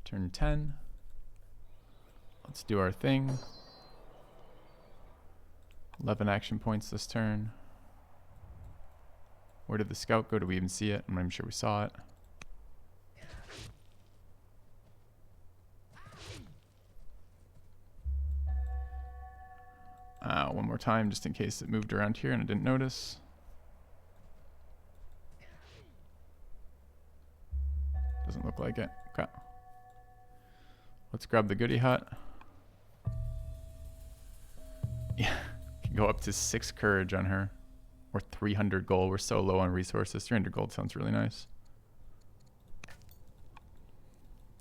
Turn 10. Let's do our thing. 11 action points this turn. Where did the scout go? Did we even see it? I'm not even sure we saw it. One more time, just in case it moved around here and I didn't notice. Doesn't look like it. Okay. Let's grab the goodie hut. Yeah, can go up to 6 courage on her. Or 300 gold. We're so low on resources. 300 gold sounds really nice.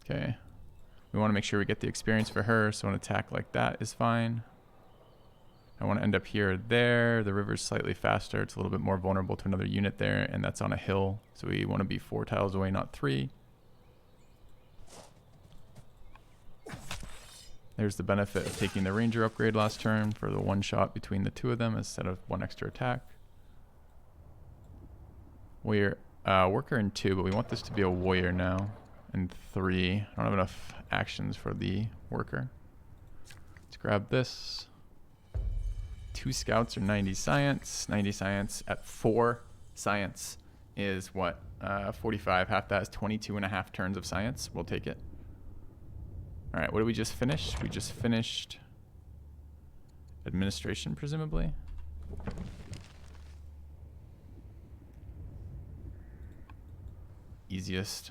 Okay. We want to make sure we get the experience for her, so an attack like that is fine. I want to end up here or there. The river's slightly faster. It's a little bit more vulnerable to another unit there, and that's on a hill. So we want to be 4 tiles away, not 3. There's the benefit of taking the ranger upgrade last turn for the one shot between the 2 of them instead of 1 extra attack. Warrior, worker in 2, but we want this to be a warrior now. In 3. I don't have enough actions for the worker. Let's grab this. 2 scouts are 90 science. 90 science at 4 science is what? 45. Half that is 22.5 turns of science. We'll take it. Alright, what did we just finish? We just finished administration, presumably. Easiest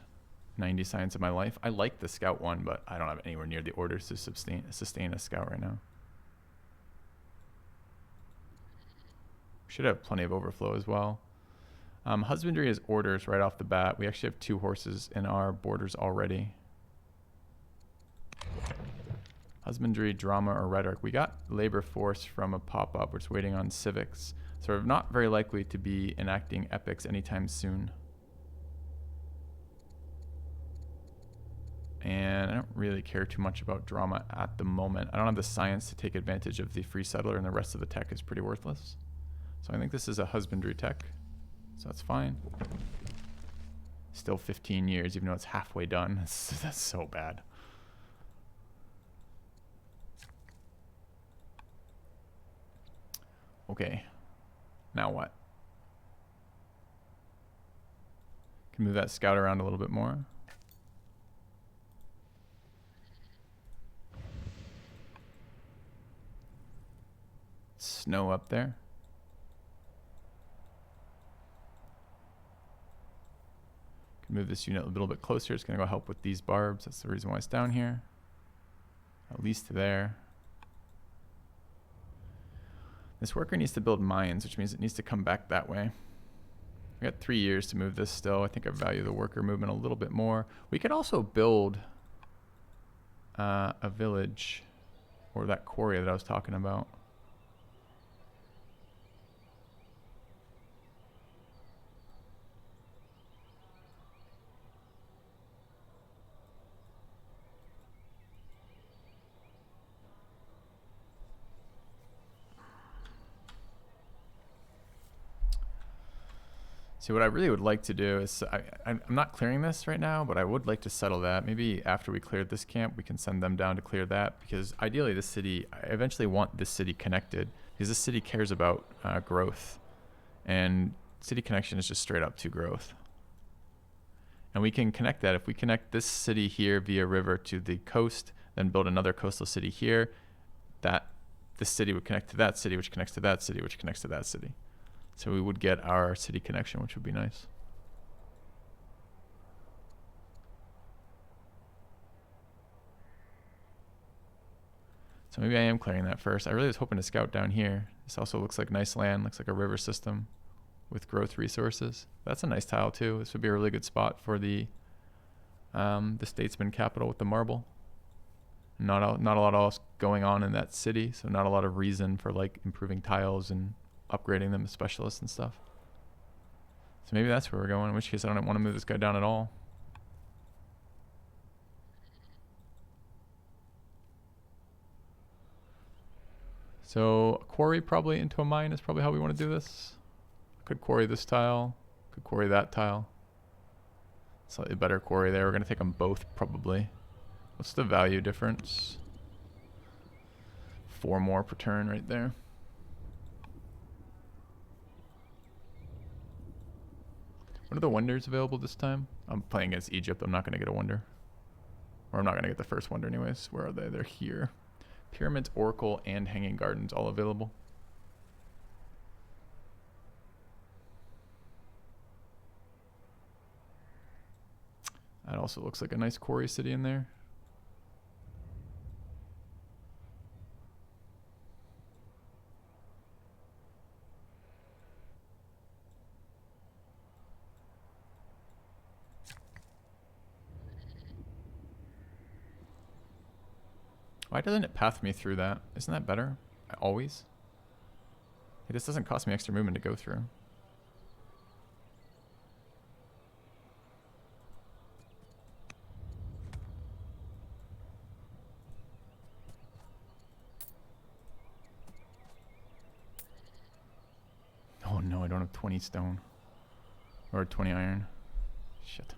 90 science of my life. I like the scout one, but I don't have anywhere near the orders to sustain a scout right now. Should have plenty of overflow as well. Husbandry is orders right off the bat. We actually have 2 horses in our borders already. Husbandry, drama, or rhetoric. We got labor force from a pop-up. We're just waiting on civics. So we're not very likely to be enacting epics anytime soon. And I don't really care too much about drama at the moment. I don't have the science to take advantage of the free settler, and the rest of the tech is pretty worthless. So I think this is a husbandry tech. So that's fine. Still 15 years, even though it's halfway done. That's so bad. Okay. Now what? Can move that scout around a little bit more. Snow up there. Can move this unit a little bit closer. It's going to go help with these barbs. That's the reason why it's down here. At least there. This worker needs to build mines, which means it needs to come back that way. We got 3 years to move this still. I think I value the worker movement a little bit more. We could also build a village, or that quarry that I was talking about. See, what I really would like to do is, I'm not clearing this right now, but I would like to settle that. Maybe after we cleared this camp, we can send them down to clear that, because ideally this city, I eventually want this city connected, because this city cares about growth, and city connection is just straight up to growth. And we can connect that. If we connect this city here via river to the coast, then build another coastal city here, that this city would connect to that city, which connects to that city, which connects to that city. So we would get our city connection, which would be nice. So maybe I am clearing that first. I really was hoping to scout down here. This also looks like nice land, looks like a river system with growth resources. That's a nice tile too. This would be a really good spot for the statesman capital with the marble. Not a lot else going on in that city, so not a lot of reason for like improving tiles and upgrading them as specialists and stuff. So maybe that's where we're going, in which case I don't want to move this guy down at all. So a quarry probably into a mine is probably how we want to do this. Could quarry this tile, could quarry that tile. Slightly better quarry there. We're going to take them both probably. What's the value difference? 4 more per turn right there. What are the wonders available this time? I'm playing against Egypt. I'm not going to get a wonder. Or I'm not going to get the first wonder anyways. Where are they? They're here. Pyramids, Oracle, and Hanging Gardens all available. That also looks like a nice quarry city in there. Why doesn't it path me through that? Isn't that better? Always? Hey, this doesn't cost me extra movement to go through. Oh no, I don't have 20 stone. Or 20 iron. Shit.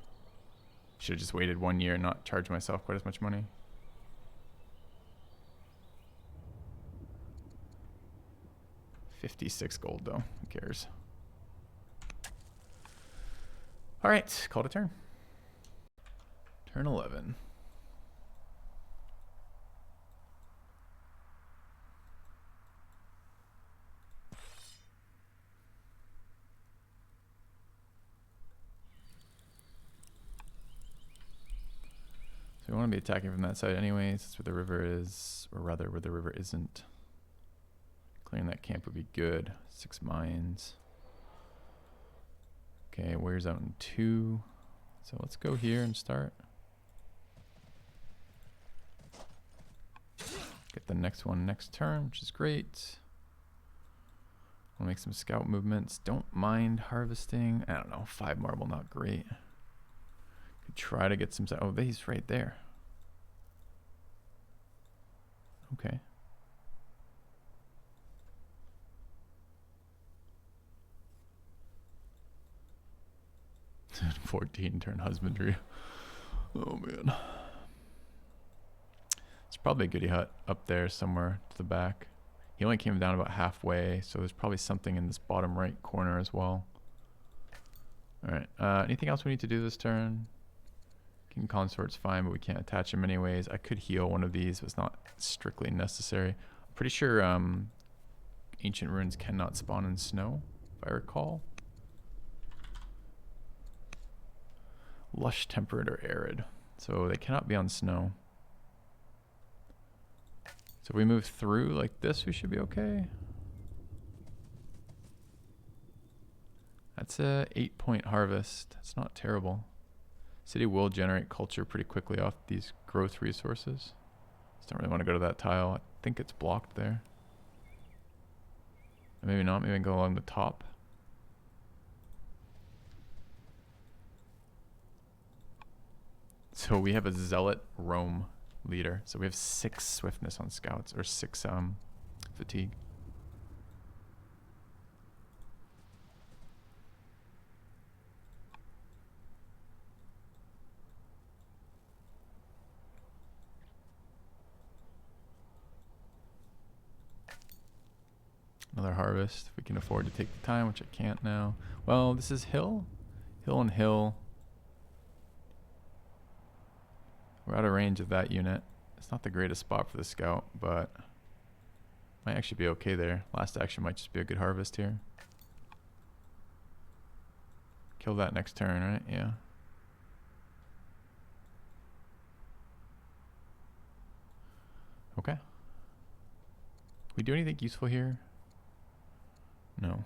Should have just waited 1 year and not charge myself quite as much money. $56 gold though. Who cares? Alright, call it a turn. Turn 11. So we want to be attacking from that side anyways. That's where the river is, or rather where the river isn't. Clearing that camp would be good. 6 mines. Okay, warriors out in 2. So let's go here and start. Get the next one next turn, which is great. We'll make some scout movements. Don't mind harvesting. I don't know, 5 marble, not great. Could try to get some, oh, he's right there. Okay. 14 turn husbandry. Oh man. It's probably a goody hut up there somewhere to the back. He only came down about halfway, so there's probably something in this bottom right corner as well. Alright, anything else we need to do this turn? King Consort's fine, but we can't attach him anyways. I could heal one of these, but it's not strictly necessary. I'm pretty sure ancient ruins cannot spawn in snow, if I recall. Lush, temperate, or arid. So they cannot be on snow. So if we move through like this, we should be okay. That's a 8-point harvest. That's not terrible. City will generate culture pretty quickly off these growth resources. Just don't really want to go to that tile. I think it's blocked there. Or maybe not. Maybe I can go along the top. So we have a zealot roam leader. So we have 6 swiftness on scouts, or 6 fatigue. Another harvest. If we can afford to take the time, which I can't now. Well, this is hill. Hill and hill. We're out of range of that unit. It's not the greatest spot for the scout, but might actually be okay there. Last action might just be a good harvest here. Kill that next turn, right? Yeah. Okay. We do anything useful here? No.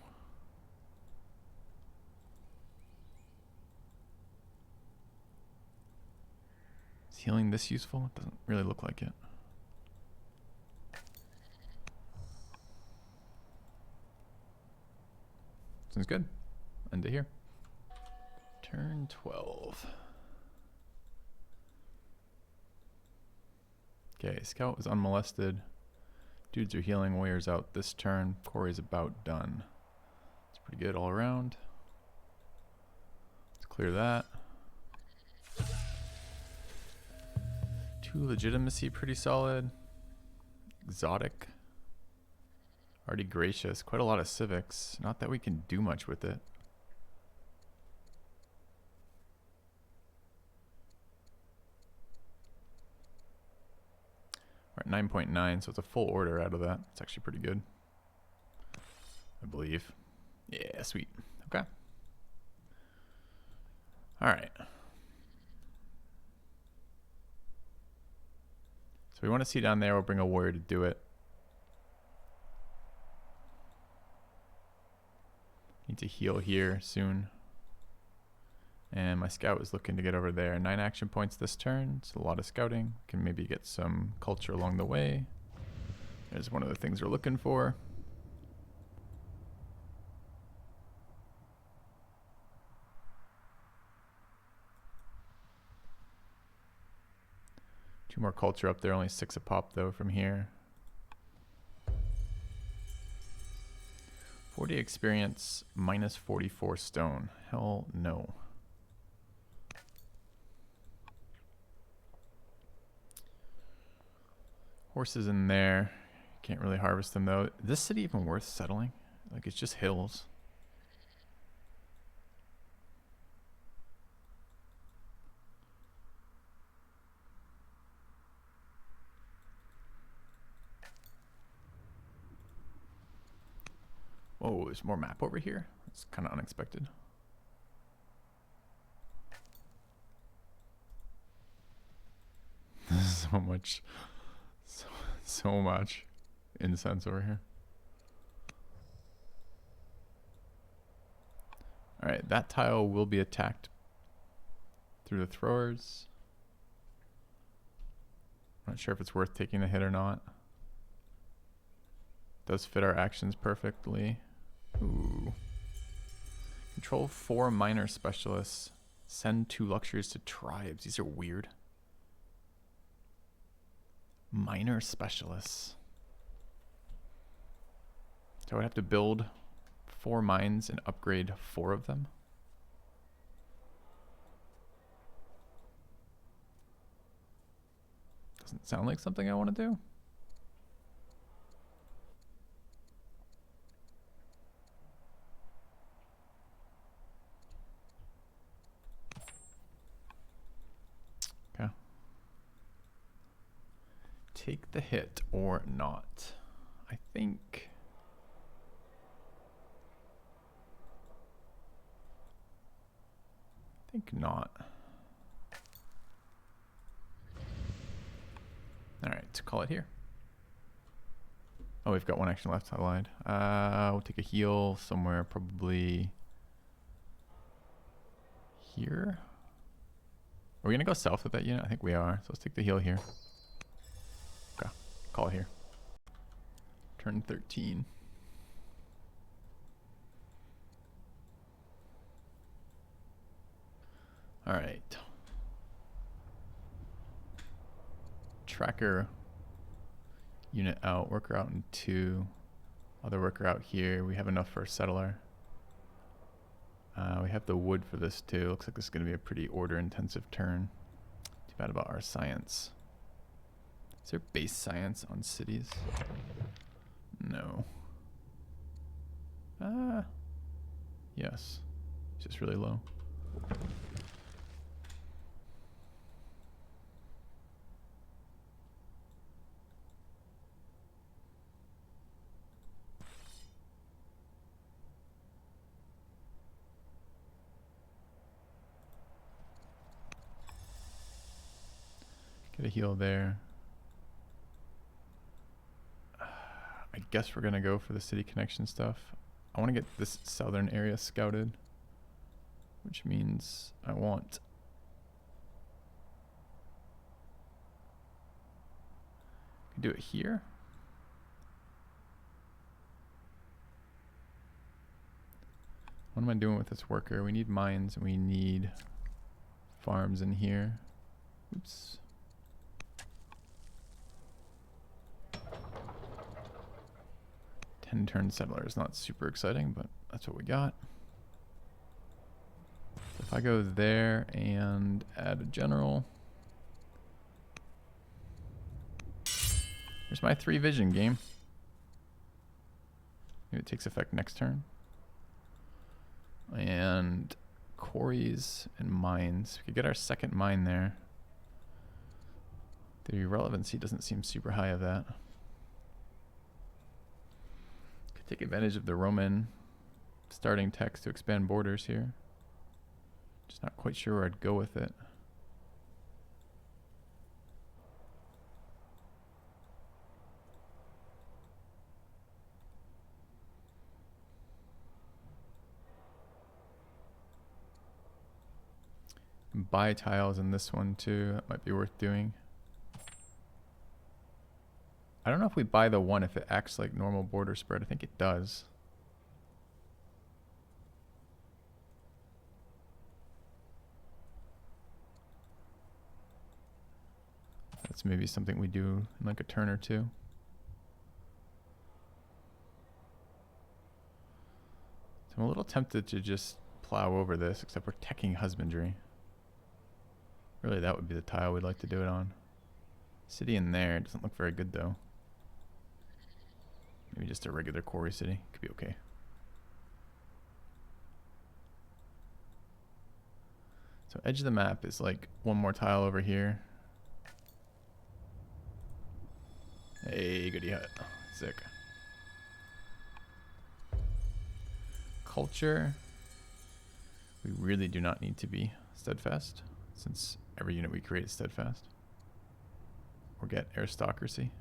Is healing this useful? It doesn't really look like it. Sounds good. End it here. Turn 12. Okay, scout is unmolested. Dudes are healing, warriors out this turn. Quarry's about done. It's pretty good all around. Let's clear that. 2 legitimacy, pretty solid. Exotic. Already gracious. Quite a lot of civics. Not that we can do much with it. We're at 9.9, so it's a full order out of that. It's actually pretty good, I believe. Yeah, sweet. Okay. All right. So we want to see down there. We'll bring a warrior to do it. Need to heal here soon. And my scout is looking to get over there. 9 action points this turn. It's a lot of scouting. Can maybe get some culture along the way. There's one of the things we're looking for. Two more culture up there. Only 6 a pop though from here. 40 experience, minus 44 stone. Hell no. Horses in there. Can't really harvest them though. Is this city even worth settling? Like, it's just hills. Whoa, there's more map over here? It's kind of unexpected. So much. So much incense over here. Alright, that tile will be attacked through the throwers. Not sure if it's worth taking the hit or not. Does fit our actions perfectly. Ooh. Control 4 minor specialists. Send 2 luxuries to tribes. These are weird. Minor specialists. So I would have to build 4 mines and upgrade 4 of them. Doesn't sound like something I want to do. Okay. Take the hit or not. I think not. Alright, to call it here. Oh, we've got 1 action left. I lied. We'll take a heal somewhere, probably here. Are we gonna go south with that unit? I think we are. So let's take the heal here. Okay, call it here. Turn 13. All right. Tracker unit out, worker out in 2. Other worker out here. We have enough for a settler. We have the wood for this too. Looks like this is going to be a pretty order intensive turn. Too bad about our science. Is there base science on cities? No. Yes. It's just really low. Get a heal there. I guess we're gonna go for the city connection stuff. I want to get this southern area scouted, which means I want I can do it here. What am I doing with this worker? We need mines and we need farms in here. Oops. Turn settler is not super exciting, but that's what we got. So if I go there and add a general, Here's my 3 vision game. Maybe it takes effect next turn. And quarries and mines. We could get our second mine there. The relevancy doesn't seem super high of that. Could take advantage of the Roman starting text to expand borders here. Just not quite sure where I'd go with it. Buy tiles in this one too. That might be worth doing. I don't know if we buy the one if it acts like normal border spread. I think it does. That's maybe something we do in like a turn or two. So I'm a little tempted to just plow over this, except we're teching husbandry. Really, that would be the tile we'd like to do it on. City in there doesn't look very good though. Maybe just a regular quarry city could be okay. So edge of the map is like one more tile over here. Hey, goody hut. Sick. Culture. We really do not need to be steadfast, since every unit we create is steadfast. Or get aristocracy.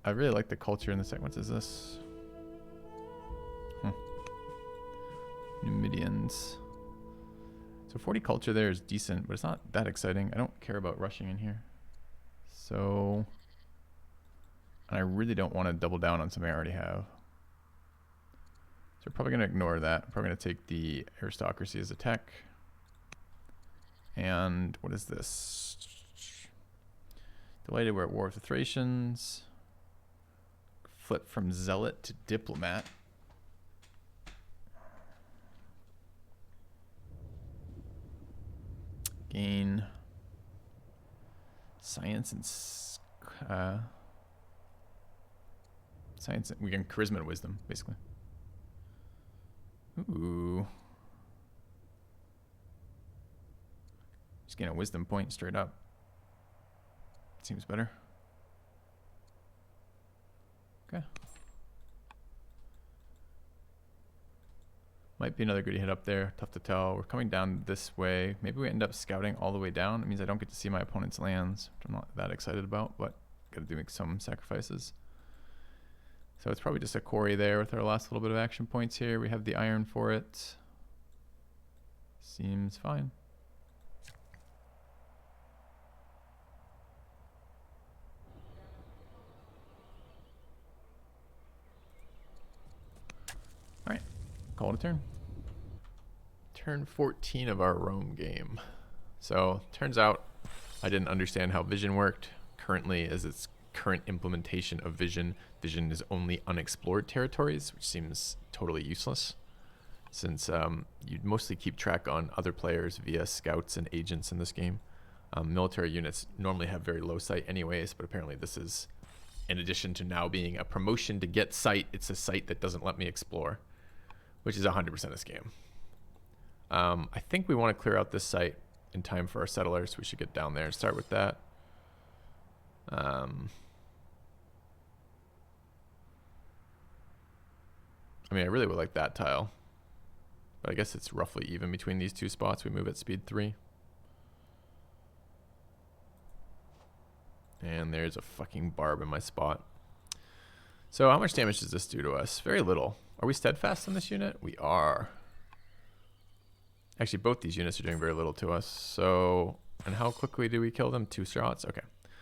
I really like the culture in the segments. Is this? Numidians. So 40 culture there is decent, but it's not that exciting. I don't care about rushing in here. So, and I really don't want to double down on something I already have. So we're probably going to ignore that. I'm probably going to take the aristocracy as a tech. And what is this? Delighted we're at war with the Thracians. Flip from zealot to diplomat. Gain science and science. We gain charisma and wisdom, basically. Ooh. Just gain a wisdom point straight up. Seems better. Okay. Might be another goody hit up there. Tough to tell. We're coming down this way. Maybe we end up scouting all the way down. It means I don't get to see my opponent's lands, which I'm not that excited about, but gotta do make some sacrifices. So it's probably just a quarry there with our last little bit of action points here. We have the iron for it. Seems fine. All right, call it a turn. Turn 14 of our Rome game. So turns out I didn't understand how vision worked. Currently, as its current implementation of vision, vision is only unexplored territories, which seems totally useless, since you'd mostly keep track on other players via scouts and agents in this game. Military units normally have very low sight anyways, but apparently this is, in addition to now being a promotion to get sight, it's a sight that doesn't let me explore, which is 100% a scam. I think we want to clear out this site in time for our settlers. We should get down there and start with that. I mean, I really would like that tile, but I guess it's roughly even between these two spots. We move at speed 3. And there's a fucking barb in my spot. So how much damage does this do to us? Very little. Are we steadfast on this unit? We are. Actually, both these units are doing very little to us. So, and how quickly do we kill them? 2 shots? Okay.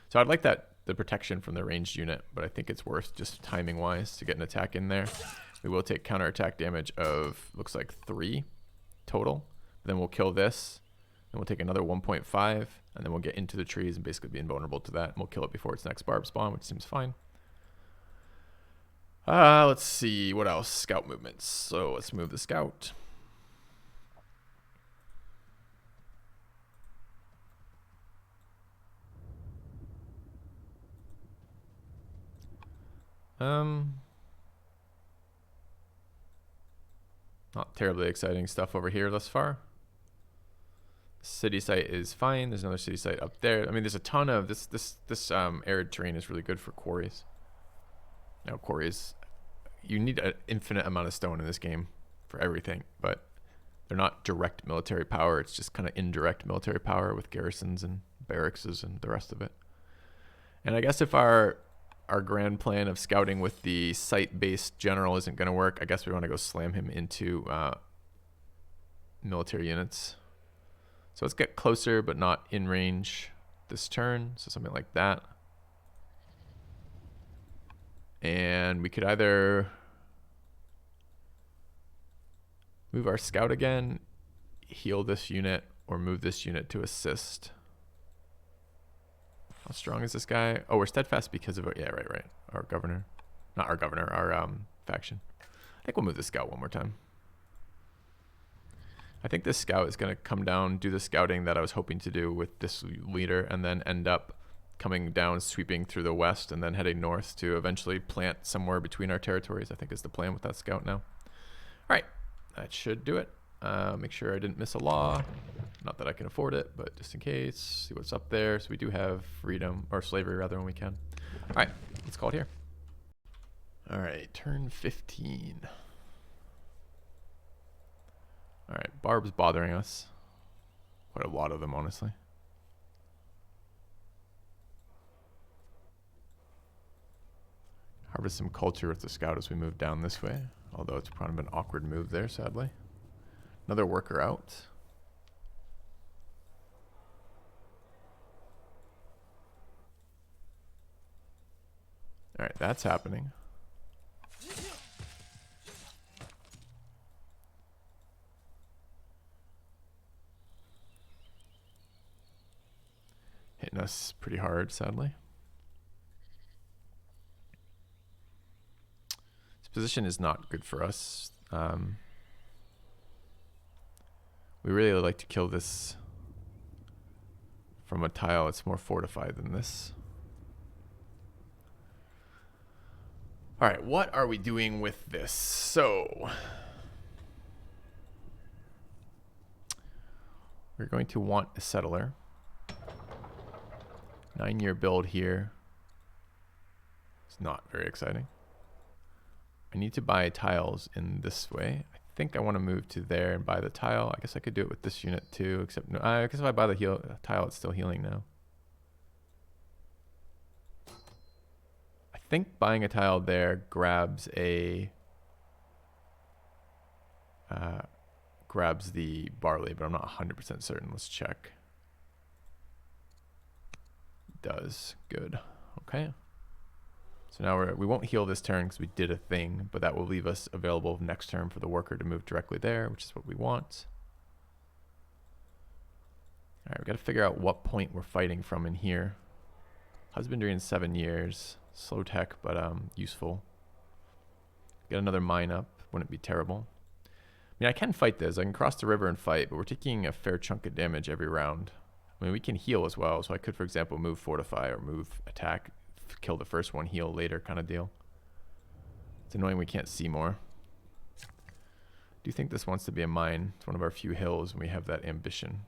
So I'd like that, the protection from the ranged unit, but I think it's worth just timing wise to get an attack in there. We will take counterattack damage of, looks like 3 total. Then we'll kill this. Then we'll take another 1.5, and then we'll get into the trees and basically be invulnerable to that. And we'll kill it before its next barb spawn, which seems fine. Let's see, what else? Scout movements. So let's move the scout. Not terribly exciting stuff over here thus far. City site is fine. There's another city site up there. I mean, there's a ton of this arid terrain is really good for quarries. Now quarries, you need an infinite amount of stone in this game for everything, but they're not direct military power. It's just kind of indirect military power with garrisons and barracks and the rest of it. And I guess if our grand plan of scouting with the site-based general isn't going to work, I guess we want to go slam him into military units. So let's get closer, but not in range this turn. So something like that. And we could either move our scout again, heal this unit, or move this unit to assist. How strong is this guy? Oh, we're steadfast because of our, yeah, right. Our governor. Not our governor, our faction. I think we'll move the scout one more time. I think this scout is going to come down, do the scouting that I was hoping to do with this leader, and then end up coming down, sweeping through the west, and then heading north to eventually plant somewhere between our territories, I think is the plan with that scout now. All right, that should do it. Make sure I didn't miss a law. Not that I can afford it, but just in case, see what's up there. So we do have freedom, or slavery rather, when we can. All right, let's call it here. All right, turn 15. All right, Barb's bothering us. Quite a lot of them, honestly. Harvest some culture with the scout as we move down this way. Although it's kind of an awkward move there, sadly. Another worker out. All right, that's happening. Hitting us pretty hard, sadly. This position is not good for us. We really would like to kill this from a tile. It's more fortified than this. All right, what are we doing with this? So we're going to want a settler. 9-year build here. It's not very exciting. I need to buy tiles in this way. I think I want to move to there and buy the tile. I guess I could do it with this unit too, except no, I guess if I buy the tile, it's still healing now. I think buying a tile there grabs a grabs the barley, but I'm not 100% certain. Let's check. Does. Good. Okay. So now we won't heal this turn because we did a thing, but that will leave us available next turn for the worker to move directly there, which is what we want. All right, we got to figure out what point we're fighting from in here. Husbandry in 7 years. Slow tech, but useful. Get another mine up. Wouldn't be terrible. I mean, I can fight this. I can cross the river and fight, but we're taking a fair chunk of damage every round. I mean, we can heal as well, so I could, for example, move fortify or move attack, kill the first one, heal later kind of deal. It's annoying we can't see more. I do think this wants to be a mine. It's one of our few hills and we have that ambition.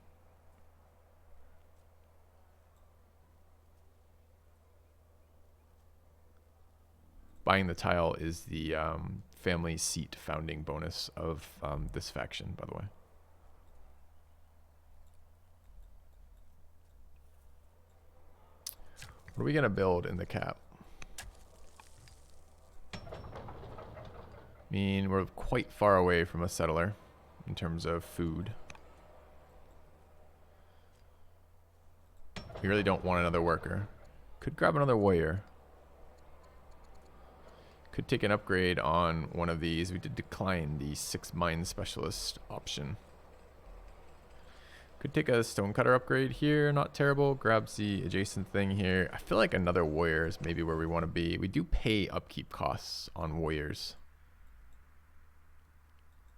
Buying the tile is the family seat founding bonus of this faction, by the way. What are we going to build in the cap? I mean, we're quite far away from a settler in terms of food. We really don't want another worker. Could grab another warrior. Could take an upgrade on one of these. We did decline the 6 mine specialist option. Could take a stonecutter upgrade here, not terrible. Grabs the adjacent thing here. I feel like another warrior is maybe where we want to be. We do pay upkeep costs on warriors.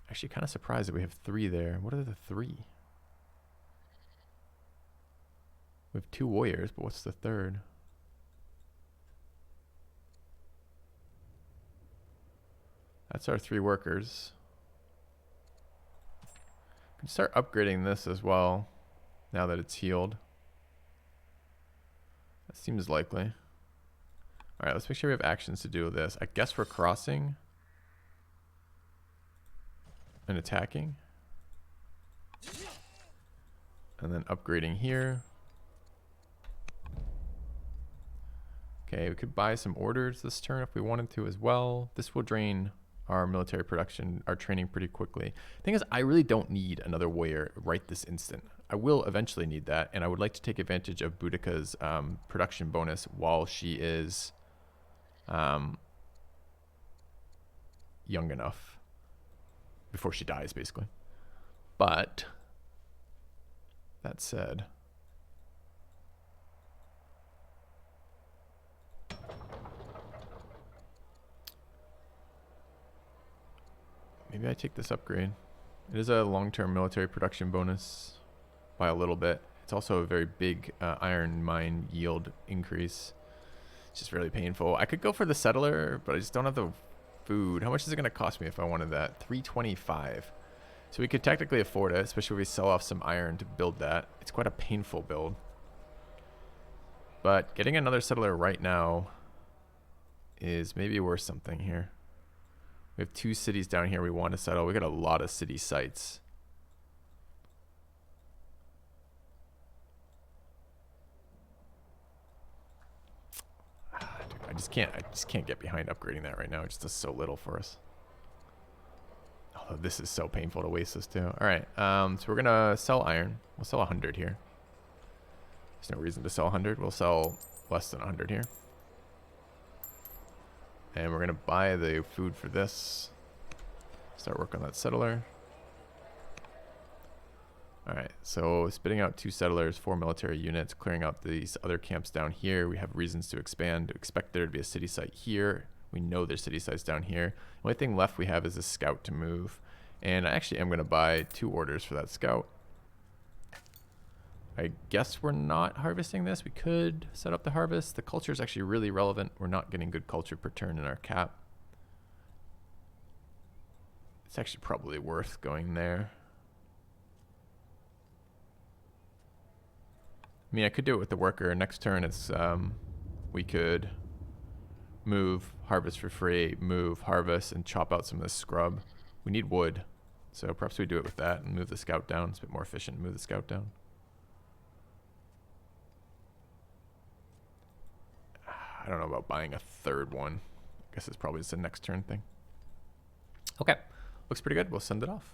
Actually, kind of surprised that we have 3 there. What are the 3? We have 2 warriors, but what's the third? That's our 3 workers. We can start upgrading this as well, now that it's healed. That seems likely. Alright, let's make sure we have actions to do with this. I guess we're crossing and attacking. And then upgrading here. Okay, we could buy some orders this turn if we wanted to as well. This will drain our military production, our training pretty quickly. Thing is, I really don't need another warrior right this instant. I will eventually need that, and I would like to take advantage of Boudica's production bonus while she is young enough, before she dies, basically. But that said, maybe I take this upgrade. It is a long-term military production bonus by a little bit. It's also a very big iron mine yield increase. It's just really painful. I could go for the settler, but I just don't have the food. How much is it going to cost me if I wanted that? 325. So we could technically afford it, especially if we sell off some iron to build that. It's quite a painful build. But getting another settler right now is maybe worth something here. We have 2 cities down here we want to settle. We got a lot of city sites. Dude, I just can't get behind upgrading that right now. It just does so little for us. Although this is so painful to waste this too. All right, so we're gonna sell iron. We'll sell 100 here. There's no reason to sell 100. We'll sell less than 100 here. And we're gonna buy the food for this. Start work on that settler. Alright, so spitting out 2 settlers, 4 military units, clearing out these other camps down here. We have reasons to expand. Expect there to be a city site here. We know there's city sites down here. The only thing left we have is a scout to move. And I actually am gonna buy 2 orders for that scout. I guess we're not harvesting this. We could set up the harvest. The culture is actually really relevant. We're not getting good culture per turn in our cap. It's actually probably worth going there. I mean, I could do it with the worker. Next turn, it's we could move, harvest for free, move, harvest, and chop out some of this scrub. We need wood, so perhaps we do it with that and move the scout down. It's a bit more efficient to move the scout down. I don't know about buying a 3rd one. I guess it's probably just a next turn thing. Okay, looks pretty good. We'll send it off.